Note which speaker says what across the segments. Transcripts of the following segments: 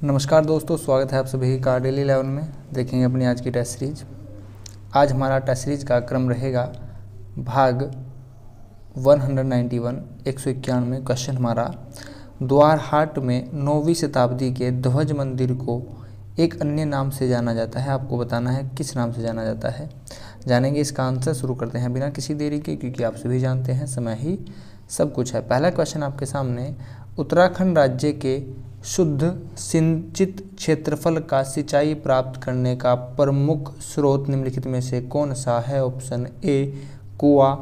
Speaker 1: नमस्कार दोस्तों, स्वागत है आप सभी का डेली 11 में। देखेंगे अपनी आज की टेस्ट सीरीज। आज हमारा टेस्ट सीरीज का क्रम रहेगा भाग 191 191। क्वेश्चन हमारा, द्वारहाट में 9वीं शताब्दी के ध्वज मंदिर को एक अन्य नाम से जाना जाता है। आपको बताना है किस नाम से जाना जाता है। जानेंगे इसका आंसर। शुरू करते हैं बिना किसी देरी के, क्योंकि आप सभी जानते हैं समय ही सब कुछ है। पहला क्वेश्चन आपके सामने, उत्तराखंड राज्य के शुद्ध सिंचित क्षेत्रफल का सिंचाई प्राप्त करने का प्रमुख स्रोत निम्नलिखित में से कौन सा है। ऑप्शन ए कुआं,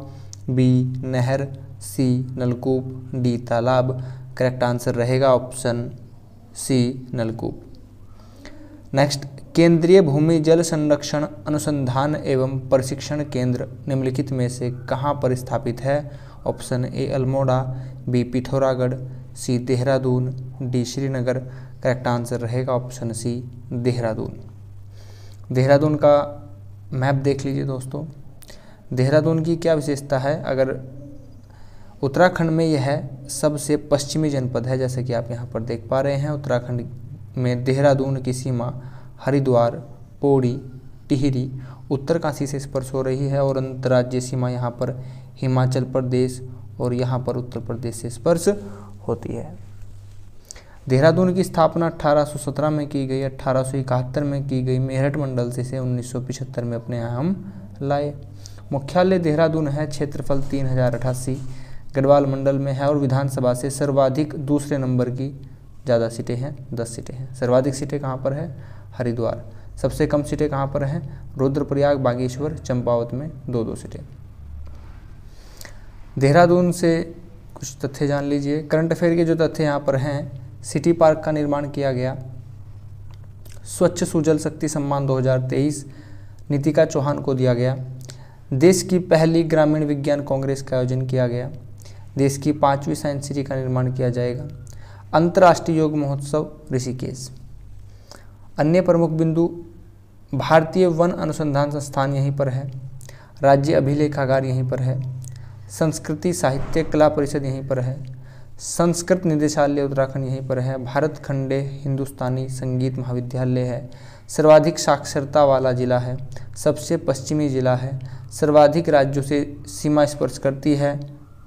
Speaker 1: बी नहर, सी नलकूप, डी तालाब। करेक्ट आंसर रहेगा ऑप्शन सी नलकूप। नेक्स्ट, केंद्रीय भूमि जल संरक्षण अनुसंधान एवं प्रशिक्षण केंद्र निम्नलिखित में से कहाँ पर स्थापित है। Option A Almora, B Pithoragarh, C Dehradun, D Srinagar. Correct answer रहेगा ऑप्शन सी देहरादून। देहरादून का मैप देख लीजिए दोस्तों। देहरादून की क्या विशेषता है, अगर उत्तराखंड में यह सबसे पश्चिमी जनपद है, जैसे कि आप यहाँ पर देख पा रहे हैं। उत्तराखंड में देहरादून की सीमा हरिद्वार, पौड़ी, टिहरी, उत्तरकाशी से स्पर्श हो रही है और अंतर्राज्यीय सीमा यहाँ पर हिमाचल प्रदेश और यहाँ पर उत्तर प्रदेश से स्पर्श होती है। देहरादून की स्थापना 1817 में की गई, 1871 में की गई। मेरठ मंडल से इसे 1975 में अपने यहाँ हम लाए। मुख्यालय देहरादून है, क्षेत्रफल 3088 गढ़वाल मंडल में है और विधानसभा से सर्वाधिक दूसरे नंबर की ज़्यादा सीटें हैं, 10 सीटें हैं। सर्वाधिक सीटें कहाँ पर है, हरिद्वार। सबसे कम सीटें कहाँ पर हैं, रुद्रप्रयाग, बागेश्वर, चंपावत में 2-2 सीटें। देहरादून से कुछ तथ्य जान लीजिए। करंट अफेयर के जो तथ्य यहाँ पर हैं, सिटी पार्क का निर्माण किया गया। स्वच्छ सुजल शक्ति सम्मान 2023 नीतिका चौहान को दिया गया। देश की पहली ग्रामीण विज्ञान कांग्रेस का आयोजन किया गया। देश की 5वीं साइंस सिटी का निर्माण किया जाएगा। अंतर्राष्ट्रीय योग महोत्सव ऋषिकेश। अन्य प्रमुख बिंदु, भारतीय वन अनुसंधान संस्थान यहीं पर है। राज्य अभिलेखागार यहीं पर है। संस्कृति साहित्य कला परिषद यहीं पर है। संस्कृत निदेशालय उत्तराखंड यहीं पर है। भारत खंडे हिंदुस्तानी संगीत महाविद्यालय है। सर्वाधिक साक्षरता वाला जिला है। सबसे पश्चिमी जिला है। सर्वाधिक राज्यों से सीमा स्पर्श करती है।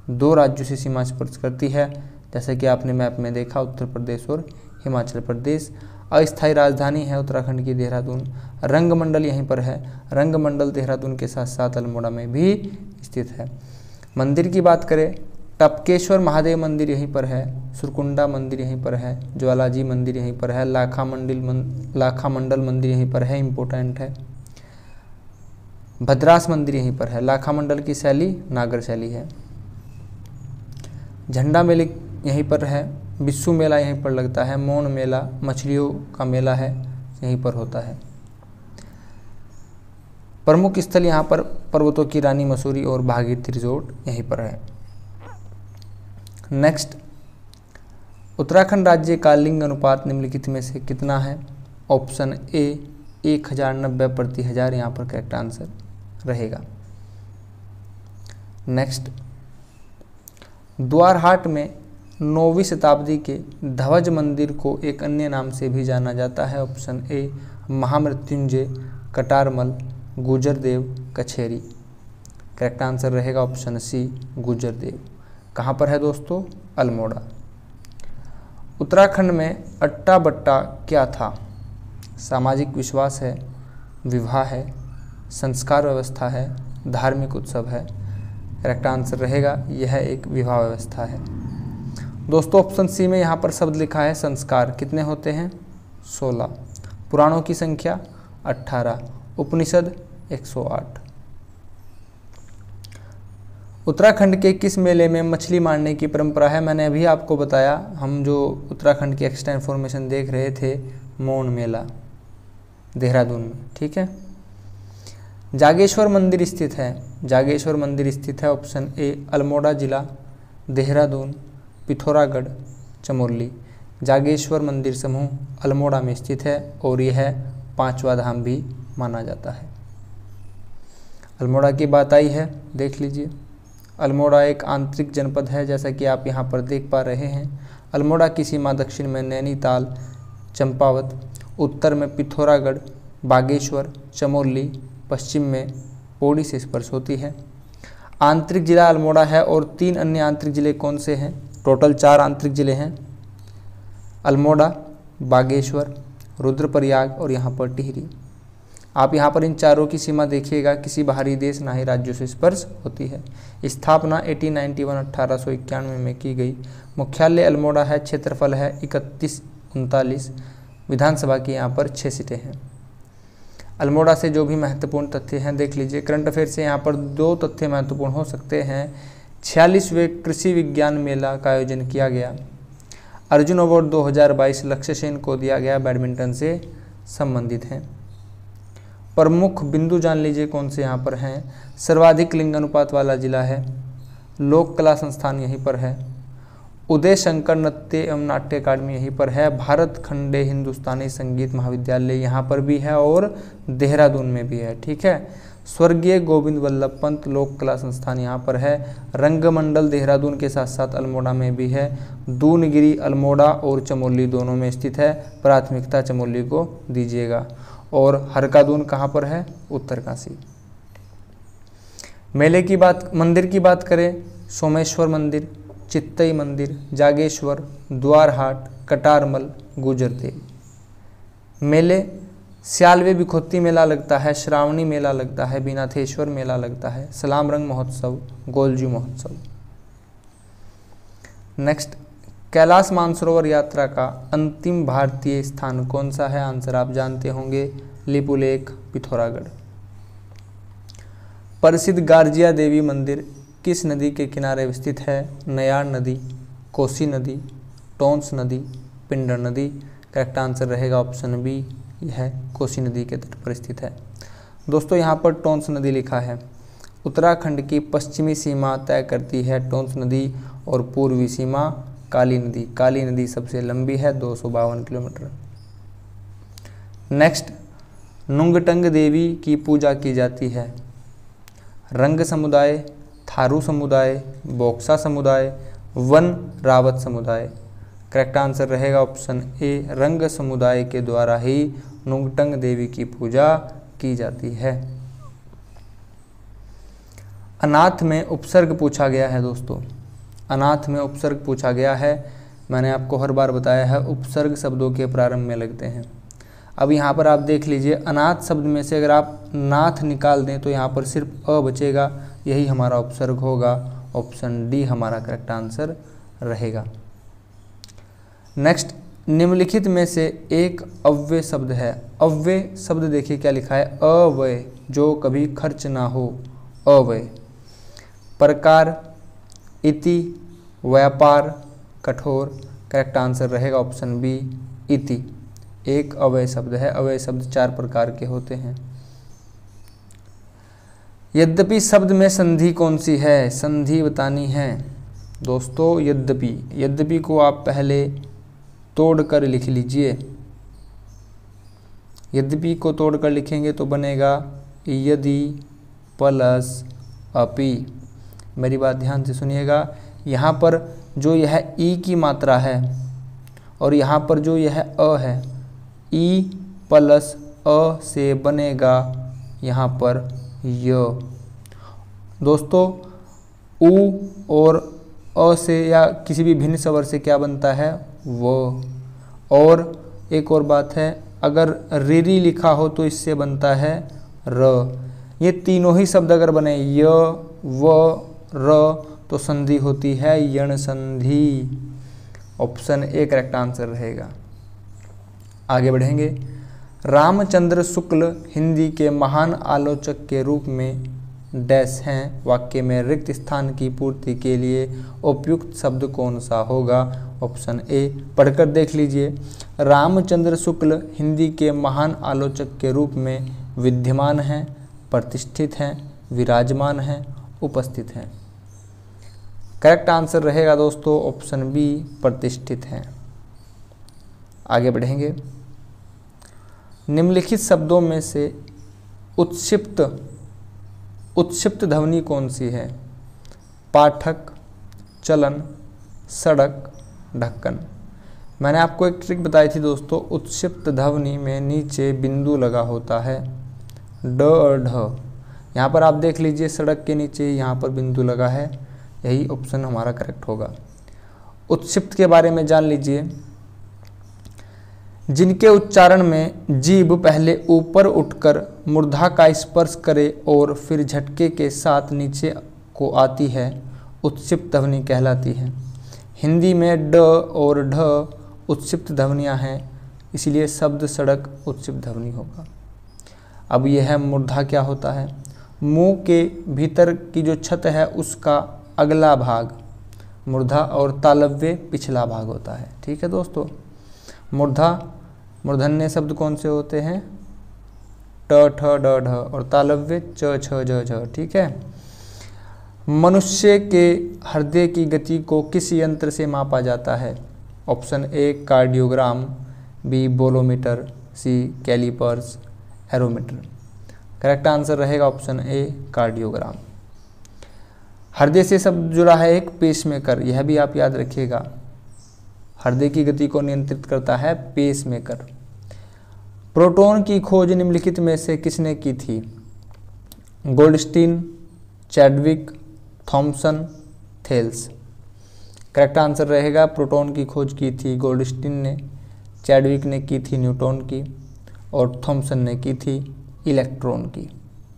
Speaker 1: 2 राज्यों से सीमा स्पर्श करती है, जैसे कि आपने मैप में देखा, उत्तर प्रदेश और हिमाचल प्रदेश। अस्थायी राजधानी है उत्तराखंड की देहरादून। रंगमंडल यहीं पर है। रंगमंडल देहरादून के साथ साथ अल्मोड़ा में भी स्थित है। मंदिर की बात करें, टपकेश्वर महादेव मंदिर यहीं पर है। सुरकुंडा मंदिर यहीं पर है। ज्वालाजी मंदिर यहीं पर है। लाखा मंडल मंदिर यहीं पर है, इम्पोर्टेंट है। भद्रास मंदिर यहीं पर है। लाखा मंडल की शैली नागर शैली है। झंडा मेले यहीं पर है। बिस्सू मेला यहीं पर लगता है। मौन मेला मछलियों का मेला है, यहीं पर होता है। प्रमुख स्थल यहाँ पर पर्वतों की रानी मसूरी और भागीरथी रिजोर्ट यहीं पर है। नेक्स्ट, उत्तराखंड राज्य का लिंग अनुपात निम्नलिखित में से कितना है। ऑप्शन ए 1090/1000 यहाँ पर करेक्ट आंसर रहेगा। नेक्स्ट, द्वारहाट में 9वीं शताब्दी के ध्वज मंदिर को एक अन्य नाम से भी जाना जाता है। Option A Mahamrityunjay, Katarmal, Gujardev, Kacheri. Correct answer रहेगा ऑप्शन सी गुजरदेव। कहाँ पर है दोस्तों, अल्मोड़ा। उत्तराखंड में अट्टा बट्टा क्या था। सामाजिक विश्वास है, विवाह है, संस्कार व्यवस्था है, धार्मिक उत्सव है। करेक्ट आंसर रहेगा यह एक विवाह व्यवस्था है। दोस्तों ऑप्शन सी में यहाँ पर शब्द लिखा है संस्कार। कितने होते हैं, 16। पुराणों की संख्या 18। उपनिषद 108। उत्तराखंड के किस मेले में मछली मारने की परंपरा है। मैंने अभी आपको बताया, हम जो उत्तराखंड की एक्स्ट्रा इन्फॉर्मेशन देख रहे थे, मौन मेला देहरादून में, ठीक है। जागेश्वर मंदिर स्थित है। जागेश्वर मंदिर स्थित है ऑप्शन ए अल्मोड़ा जिला, देहरादून, पिथौरागढ़, चमोली। जागेश्वर मंदिर समूह अल्मोड़ा में स्थित है और यह 5वां धाम भी माना जाता है। अल्मोड़ा की बात आई है, देख लीजिए। अल्मोड़ा एक आंतरिक जनपद है, जैसा कि आप यहाँ पर देख पा रहे हैं। अल्मोड़ा की सीमा दक्षिण में नैनीताल, चंपावत, उत्तर में पिथौरागढ़, बागेश्वर, चमोली, पश्चिम में पौड़ी से स्पर्श होती है। आंतरिक जिला अल्मोड़ा है और 3 अन्य आंतरिक जिले कौन से हैं? टोटल 4 आंतरिक जिले हैं, अल्मोड़ा, बागेश्वर, रुद्रप्रयाग और यहाँ पर टिहरी। आप यहाँ पर इन चारों की सीमा देखिएगा, किसी बाहरी देश ना ही राज्यों से स्पर्श होती है। स्थापना 1891 में की गई। मुख्यालय अल्मोड़ा है। क्षेत्रफल है 3139। विधानसभा की यहाँ पर 6 सीटें हैं। अल्मोड़ा से जो भी महत्वपूर्ण तथ्य हैं देख लीजिए। करंट अफेयर से यहाँ पर 2 तथ्य महत्वपूर्ण हो सकते हैं। 46वें कृषि विज्ञान मेला का आयोजन किया गया। अर्जुन अवार्ड 2022 लक्ष्य सेन को दिया गया, बैडमिंटन से संबंधित हैं। प्रमुख बिंदु जान लीजिए कौन से यहाँ पर हैं। सर्वाधिक लिंग अनुपात वाला जिला है। लोक कला संस्थान यहीं पर है। उदय शंकर नृत्य एवं नाट्य अकादमी यहीं पर है। भारत खंडे हिंदुस्तानी संगीत महाविद्यालय यहाँ पर भी है और देहरादून में भी है। ठीक है। स्वर्गीय गोविंद वल्लभ पंत लोक कला संस्थान यहाँ पर है। रंगमंडल देहरादून के साथ साथ अल्मोड़ा में भी है। दूनगिरी अल्मोड़ा और चमोली दोनों में स्थित है। प्राथमिकता चमोली को दीजिएगा। और हरकादून कहाँ पर है? उत्तरकाशी। मेले की बात, मंदिर की बात करें, सोमेश्वर मंदिर, चित्तई मंदिर, जागेश्वर, द्वारहाट, कटारमल, गुजरदेव। मेले स्यालवे बिखोत्ती मेला लगता है, श्रावणी मेला लगता है, बीनाथेश्वर मेला लगता है, सलामरंग महोत्सव, गोलजू महोत्सव। नेक्स्ट, कैलाश मानसरोवर यात्रा का अंतिम भारतीय स्थान कौन सा है? आंसर आप जानते होंगे, लिपुलेख, पिथौरागढ़। प्रसिद्ध गार्जिया देवी मंदिर किस नदी के किनारे स्थित है? नयार नदी, कोसी नदी, टोंस नदी, पिंडर नदी। करेक्ट आंसर रहेगा ऑप्शन बी, यह कोसी नदी के तट पर स्थित है। दोस्तों यहाँ पर टोंस नदी लिखा है। उत्तराखंड की पश्चिमी सीमा तय करती है टोंस नदी और पूर्वी सीमा काली नदी। काली नदी सबसे लंबी है, 252 किलोमीटर। नेक्स्ट, नुंगटंग देवी की पूजा की जाती है। रंग समुदाय, थारू समुदाय, बोक्सा समुदाय, वन रावत समुदाय। करेक्ट आंसर रहेगा ऑप्शन ए, रंग समुदाय के द्वारा ही नुंगटंग देवी की पूजा की जाती है। अनाथ में उपसर्ग पूछा गया है दोस्तों, अनाथ में उपसर्ग पूछा गया है। मैंने आपको हर बार बताया है उपसर्ग शब्दों के प्रारंभ में लगते हैं। अब यहाँ पर आप देख लीजिए, अनाथ शब्द में से अगर आप नाथ निकाल दें तो यहाँ पर सिर्फ अ बचेगा, यही हमारा उपसर्ग होगा। ऑप्शन डी हमारा करेक्ट आंसर रहेगा। नेक्स्ट, निम्नलिखित में से एक अव्यय शब्द है। अव्यय शब्द देखिए क्या लिखा है, अव्यय जो कभी खर्च ना हो, अव्यय। प्रकार, इति, व्यापार, कठोर। करेक्ट आंसर रहेगा ऑप्शन बी, इति। एक अव्यय शब्द है। अव्यय शब्द 4 प्रकार के होते हैं। यद्यपि शब्द में संधि कौन सी है? संधि बतानी है दोस्तों। यद्यपि, यद्यपि को आप पहले तोड़कर लिख लीजिए। यद्यपि को तोड़कर लिखेंगे तो बनेगा यदि प्लस अपि। मेरी बात ध्यान से सुनिएगा। यहाँ पर जो यह ई की मात्रा है और यहाँ पर जो यह अ है, ई प्लस अ से बनेगा यहाँ पर य। दोस्तों उ और अ से या किसी भी भिन्न स्वर से क्या बनता है? वो। और एक और बात है, अगर रिरी लिखा हो तो इससे बनता है र। ये तीनों ही शब्द अगर बने य, व, र तो संधि होती है यण संधि। ऑप्शन ए करेक्ट आंसर रहेगा। आगे बढ़ेंगे। रामचंद्र शुक्ल हिंदी के महान आलोचक के रूप में डैश हैं। वाक्य में रिक्त स्थान की पूर्ति के लिए उपयुक्त शब्द कौन सा होगा? Option A. पढ़कर देख लीजिए। रामचंद्र शुक्ल हिंदी के महान आलोचक के रूप में विद्यमान हैं, प्रतिष्ठित हैं, विराजमान हैं, उपस्थित हैं। करेक्ट आंसर रहेगा दोस्तों ऑप्शन बी, प्रतिष्ठित हैं। आगे बढ़ेंगे। निम्नलिखित शब्दों में से उत्क्षिप्त ध्वनि कौन सी है? पाठक, चलन, सड़क, ढक्कन। मैंने आपको एक ट्रिक बताई थी दोस्तों, उत्क्षिप्त ध्वनि में नीचे बिंदु लगा होता है, ड और ढ। यहाँ पर आप देख लीजिए सड़क के नीचे यहाँ पर बिंदु लगा है, यही ऑप्शन हमारा करेक्ट होगा। उत्क्षिप्त के बारे में जान लीजिए, जिनके उच्चारण में जीभ पहले ऊपर उठकर मूर्धा का स्पर्श करे और फिर झटके के साथ नीचे को आती है, उत्क्षिप्त ध्वनि कहलाती है। हिंदी में ड और ढ उत्क्षिप्त ध्वनियाँ हैं, इसलिए शब्द सड़क उत्क्षिप्त ध्वनि होगा। अब यह है मूर्धा क्या होता है, मुंह के भीतर की जो छत है उसका अगला भाग मूर्धा और तालव्य पिछला भाग होता है। ठीक है दोस्तों, मूर्धन्य शब्द कौन से होते हैं, ट ठ ड ढ, और तालव्य च छ ज झ। ठीक है। मनुष्य के हृदय की गति को किस यंत्र से मापा जाता है? Option A cardiogram, B bolometer, C callipers, aerometer. Correct answer रहेगा ऑप्शन ए कार्डियोग्राम। हृदय से शब्द जुड़ा है एक पेसमेकर, यह भी आप याद रखिएगा। हृदय की गति को नियंत्रित करता है पेसमेकर। प्रोटॉन की खोज निम्नलिखित में से किसने की थी? Goldstein, Chadwick, Thomson, Thales. Correct answer रहेगा प्रोटॉन की खोज की थी गोल्डस्टीन ने, चैडविक ने की थी न्यूट्रॉन की, और थॉमसन ने की थी इलेक्ट्रॉन की।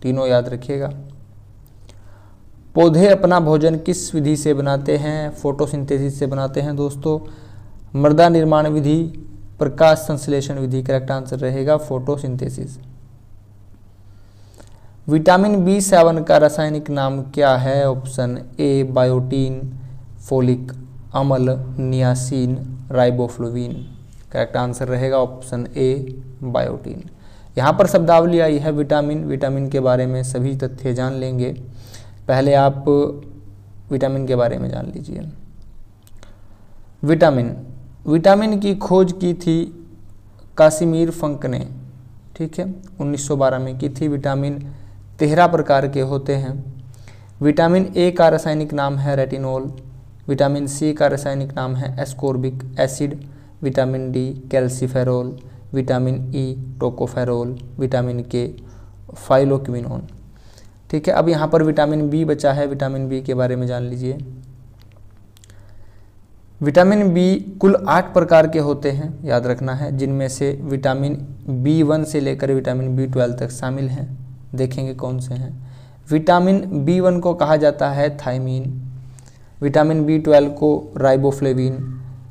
Speaker 1: तीनों याद रखिएगा। पौधे अपना भोजन किस विधि से बनाते हैं? फोटोसिंथेसिस से बनाते हैं दोस्तों। मृदा निर्माण विधि, प्रकाश संश्लेषण विधि। करेक्ट आंसर रहेगा फोटोसिंथेसिस। विटामिन B7 का रासायनिक नाम क्या है? ऑप्शन ए बायोटीन, फोलिक अम्ल, नियासिन, राइबोफ्लोविन। करेक्ट आंसर रहेगा ऑप्शन ए बायोटीन। यहाँ पर शब्दावली आई है विटामिन के बारे में सभी तथ्य जान लेंगे। पहले आप विटामिन के बारे में जान लीजिए। विटामिन की खोज की थी कासिमिर फंक ने। ठीक है, 1912 में की थी। विटामिन 13 प्रकार के होते हैं। विटामिन ए का रासायनिक नाम है रेटिनोल। विटामिन सी का रासायनिक नाम है ascorbic acid. Vitamin D calciferol. Vitamin E tocopherol. Vitamin के फाइलोक्विनोन। ठीक है, अब यहाँ पर विटामिन बी बचा है, विटामिन बी के बारे में जान लीजिए। विटामिन बी कुल 8 प्रकार के होते हैं, याद रखना है, जिनमें से विटामिन B1 से लेकर विटामिन B12 तक शामिल हैं। देखेंगे कौन से हैं। विटामिन B1 को कहा जाता है थायमीन, विटामिन B12 को राइबोफ्लेविन,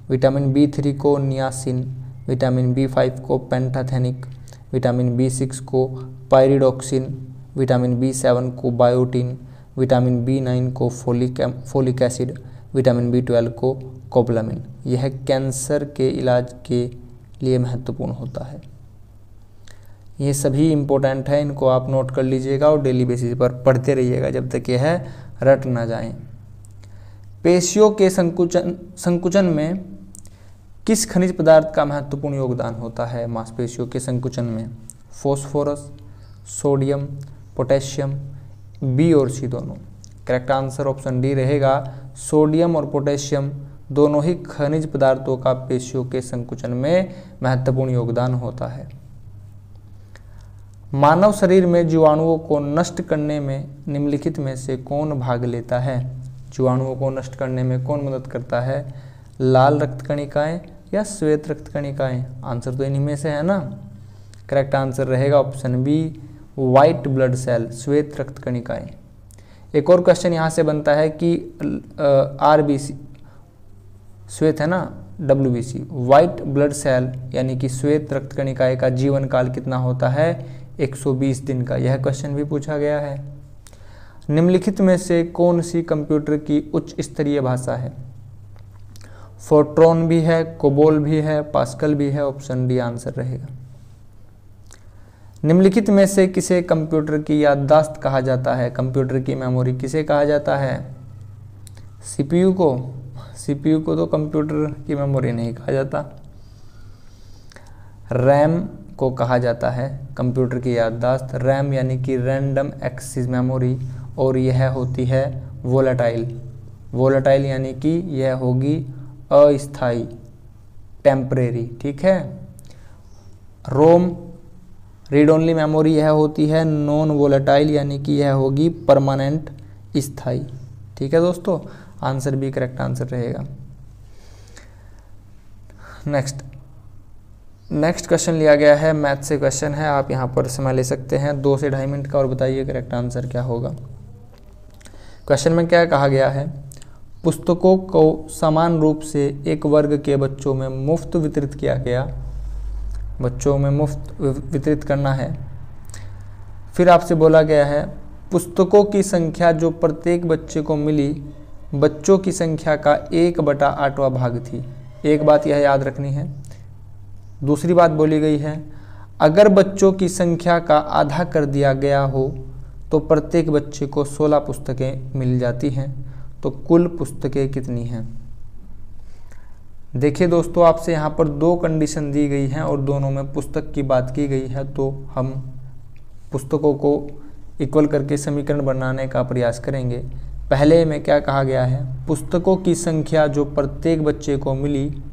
Speaker 1: विटामिन B3 को नियासिन, विटामिन B5 को पेंटाथेनिक, विटामिन B6 को पायरिडोक्सिन, विटामिन B7 को बायोटीन, विटामिन B9 को फोलिक एसिड, विटामिन B12 को कोबलामिन। यह कैंसर के इलाज के लिए महत्वपूर्ण होता है। ये सभी इम्पोर्टेंट है, इनको आप नोट कर लीजिएगा और डेली बेसिस पर पढ़ते रहिएगा जब तक यह रट ना जाए। पेशियों के संकुचन में किस खनिज पदार्थ का महत्वपूर्ण योगदान होता है? मांसपेशियों के संकुचन में फॉस्फोरस, सोडियम, पोटेशियम, बी और सी दोनों। करेक्ट आंसर ऑप्शन डी रहेगा। सोडियम और पोटेशियम दोनों ही खनिज पदार्थों का पेशियों के संकुचन में महत्वपूर्ण योगदान होता है। मानव शरीर में जीवाणुओं को नष्ट करने में निम्नलिखित में से कौन भाग लेता है? जीवाणुओं को नष्ट करने में कौन मदद करता है? लाल रक्त कणिकाएं या श्वेत रक्त कणिकाएं? आंसर तो इन्हीं में से है ना। करेक्ट आंसर रहेगा option B white blood cell, श्वेत रक्त कणिकाएं। एक और क्वेश्चन यहाँ से बनता है कि RBC श्वेत है ना, WBC वाइट ब्लड सेल यानी कि श्वेत रक्त कणिकाएं का जीवन काल कितना होता है? 120 दिन का। यह क्वेश्चन भी पूछा गया है। निम्नलिखित में से कौन सी कंप्यूटर की उच्च स्तरीय भाषा है? फोर्ट्रॉन भी है, कोबोल भी है, पास्कल भी है। ऑप्शन डी आंसर रहेगा। निम्नलिखित में से किसे कंप्यूटर की याददाश्त कहा जाता है? कंप्यूटर की मेमोरी किसे कहा जाता है? CPU को। CPU को तो कंप्यूटर की मेमोरी नहीं कहा जाता। रैम को कहा जाता है कंप्यूटर की याददाश्त। रैम यानी कि रैंडम एक्सेस मेमोरी, और यह होती है वोलेटाइल। वोलेटाइल यानी कि यह होगी अस्थाई। टेम्परेरी, ठीक है। रोम रीड ओनली मेमोरी यह होती है नॉन वोलेटाइल, यानी कि यह होगी परमानेंट, स्थायी, ठीक है दोस्तों। आंसर बी करेक्ट आंसर रहेगा। नेक्स्ट क्वेश्चन लिया गया है, मैथ से क्वेश्चन है, आप यहाँ पर समय ले सकते हैं 2 से 2.5 मिनट का, और बताइए करेक्ट आंसर क्या होगा। क्वेश्चन में क्या कहा गया है, पुस्तकों को समान रूप से एक वर्ग के बच्चों में मुफ्त वितरित किया गया, बच्चों में मुफ्त वितरित करना है। फिर आपसे बोला गया है पुस्तकों की संख्या जो प्रत्येक बच्चे को मिली बच्चों की संख्या का 1/8वां भाग थी। एक बात यह याद रखनी है। दूसरी बात बोली गई है अगर बच्चों की संख्या का आधा कर दिया गया हो तो प्रत्येक बच्चे को 16 पुस्तकें मिल जाती हैं। तो कुल पुस्तकें कितनी हैं? देखिए दोस्तों, आपसे यहाँ पर 2 कंडीशन दी गई हैं और दोनों में पुस्तक की बात की गई है, तो हम पुस्तकों को इक्वल करके समीकरण बनाने का प्रयास करेंगे। पहले में क्या कहा गया है, पुस्तकों की संख्या जो प्रत्येक बच्चे को मिली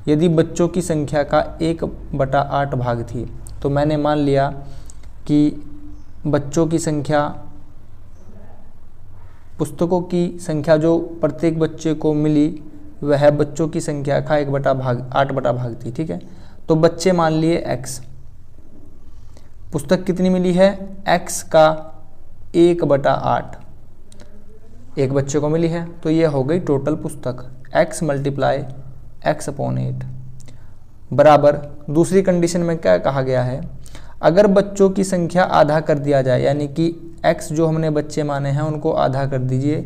Speaker 1: यदि बच्चों की संख्या का 1/8 भाग थी, तो मैंने मान लिया कि बच्चों की संख्या, पुस्तकों की संख्या जो प्रत्येक बच्चे को मिली वह बच्चों की संख्या का 1/8 भाग थी, ठीक है। तो बच्चे मान लिए x, पुस्तक कितनी मिली है, x का 1/8 एक बच्चे को मिली है, तो ये हो गई टोटल पुस्तक, x × x/8 बराबर। दूसरी कंडीशन में क्या कहा गया है, अगर बच्चों की संख्या आधा कर दिया जाए, यानी कि x जो हमने बच्चे माने हैं उनको आधा कर दीजिए,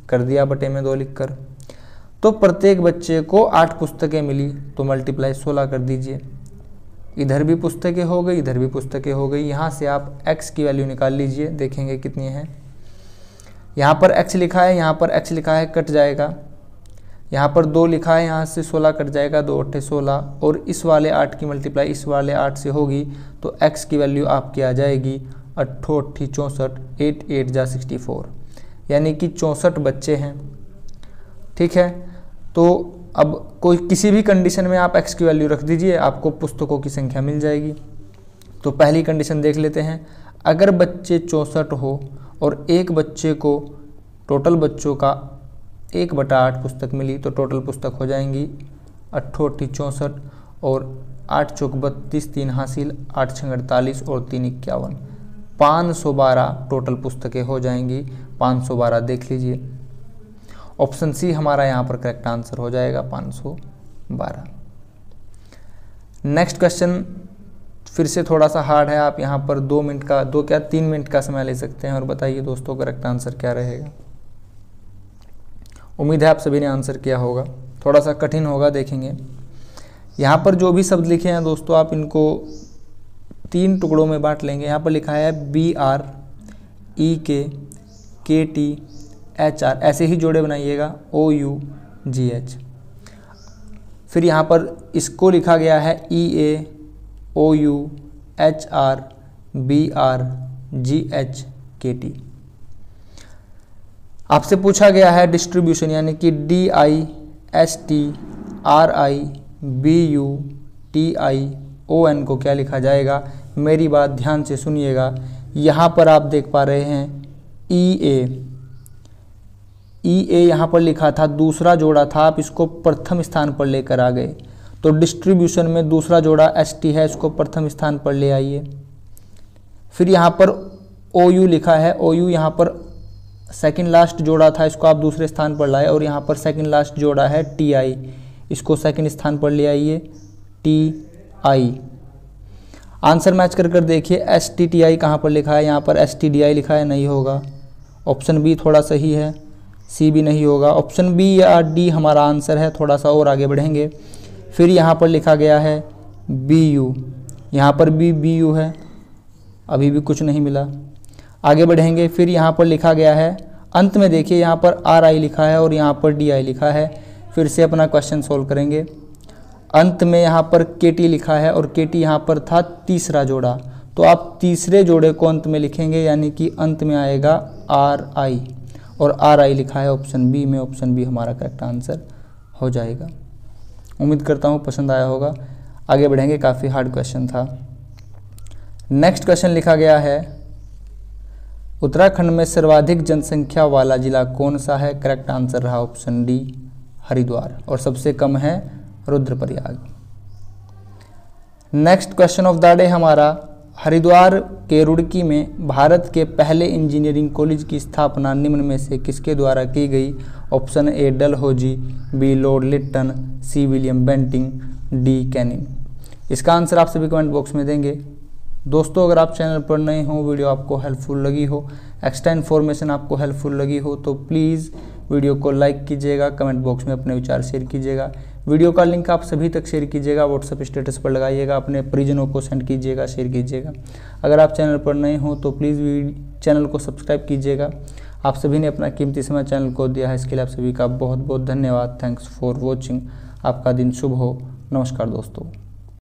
Speaker 1: कर दिया बटे में 2 लिखकर, तो प्रत्येक बच्चे को 8 पुस्तकें मिली, तो मल्टीप्लाई 16 कर दीजिए। इधर भी पुस्तकें हो गई, इधर भी पुस्तकें हो गई। यहाँ से आप x की वैल्यू निकाल लीजिए, देखेंगे कितनी है। यहाँ पर x लिखा है, यहाँ पर x लिखा है, कट जाएगा। यहाँ पर 2 लिखा है, यहाँ से 16 कट जाएगा, 2 × 8 = 16, और इस वाले 8 की मल्टीप्लाई इस वाले 8 से होगी, तो x की वैल्यू आपकी आ जाएगी 8 × 8 = 64, 8 × 8 = 64, यानी कि 64 बच्चे हैं, ठीक है। तो अब कोई किसी भी कंडीशन में आप x की वैल्यू रख दीजिए, आपको पुस्तकों की संख्या मिल जाएगी। तो पहली कंडीशन देख लेते हैं, अगर बच्चे 64 हो और एक बच्चे को टोटल बच्चों का 1/8 पुस्तक मिली, तो टोटल पुस्तक हो जाएंगी 8 × 8 = 64 और 8 × 4 = 32, 3 हासिल, 8 × 6 = 48 और 3 = 51, 512 टोटल पुस्तकें हो जाएंगी। 512 देख लीजिए, ऑप्शन सी हमारा यहाँ पर करेक्ट आंसर हो जाएगा 512। नेक्स्ट क्वेश्चन फिर से थोड़ा सा हार्ड है, आप यहाँ पर 3 मिनट का समय ले सकते हैं और बताइए दोस्तों करेक्ट आंसर क्या रहेगा। उम्मीद है आप सभी ने आंसर किया होगा, थोड़ा सा कठिन होगा, देखेंगे। यहाँ पर जो भी शब्द लिखे हैं दोस्तों, आप इनको 3 टुकड़ों में बांट लेंगे। यहाँ पर लिखा है BR EK KT HR, ऐसे ही जोड़े बनाइएगा OU GH। फिर यहाँ पर इसको लिखा गया है EA OU HR BR GH KT। आपसे पूछा गया है डिस्ट्रीब्यूशन, यानी कि DIST RI BU TI ON को क्या लिखा जाएगा। मेरी बात ध्यान से सुनिएगा, यहाँ पर आप देख पा रहे हैं EA यहाँ पर लिखा था, दूसरा जोड़ा था, आप इसको प्रथम स्थान पर लेकर आ गए, तो डिस्ट्रीब्यूशन में दूसरा जोड़ा ST है, इसको प्रथम स्थान पर ले आइए। फिर यहाँ पर OU लिखा है, OU यहाँ पर सेकंड लास्ट जोड़ा था, इसको आप दूसरे स्थान पर लाए, और यहाँ पर सेकंड लास्ट जोड़ा है TI, इसको सेकंड स्थान पर ले आइए TI। आंसर मैच कर देखिए, STTI कहाँ पर लिखा है, यहाँ पर STDI लिखा है, नहीं होगा। ऑप्शन बी थोड़ा सही है, सी भी नहीं होगा। ऑप्शन बी या डी हमारा आंसर है। थोड़ा सा और आगे बढ़ेंगे, फिर यहाँ पर लिखा गया है BU, यहाँ पर भी BU है, अभी भी कुछ नहीं मिला। आगे बढ़ेंगे, फिर यहाँ पर लिखा गया है, अंत में देखिए यहाँ पर RI लिखा है और यहाँ पर DI लिखा है। फिर से अपना क्वेश्चन सोल्व करेंगे। अंत में यहाँ पर KT लिखा है और KT यहाँ पर था तीसरा जोड़ा, तो आप तीसरे जोड़े को अंत में लिखेंगे, यानी कि अंत में आएगा RI, और RI लिखा है ऑप्शन बी में। ऑप्शन बी हमारा करेक्ट आंसर हो जाएगा। उम्मीद करता हूँ पसंद आया होगा। आगे बढ़ेंगे, काफ़ी हार्ड क्वेश्चन था। नेक्स्ट क्वेश्चन लिखा गया है, उत्तराखंड में सर्वाधिक जनसंख्या वाला जिला कौन सा है? करेक्ट आंसर रहा ऑप्शन डी, हरिद्वार, और सबसे कम है Rudraprayag. Next question of the day हमारा, हरिद्वार के रुड़की में भारत के पहले इंजीनियरिंग कॉलेज की स्थापना निम्न में से किसके द्वारा की गई? Option A Dalhousie, B Lord Lytton, C William Bentinck, D Canning. इसका आंसर आप सभी कमेंट बॉक्स में देंगे। दोस्तों, अगर आप चैनल पर नए हो, वीडियो आपको हेल्पफुल लगी हो, एक्स्ट्रा इन्फॉर्मेशन आपको हेल्पफुल लगी हो, तो प्लीज़ वीडियो को लाइक कीजिएगा, कमेंट बॉक्स में अपने विचार शेयर कीजिएगा। वीडियो का लिंक आप सभी तक शेयर कीजिएगा, व्हाट्सएप स्टेटस पर लगाइएगा, अपने परिजनों को सेंड कीजिएगा, शेयर कीजिएगा। अगर आप चैनल पर नए हो तो प्लीज़ चैनल को सब्सक्राइब कीजिएगा। आप सभी ने अपना कीमती समय चैनल को दिया है, इसके लिए आप सभी का बहुत बहुत धन्यवाद। Thanks for watching. आपका दिन शुभ हो। नमस्कार दोस्तों।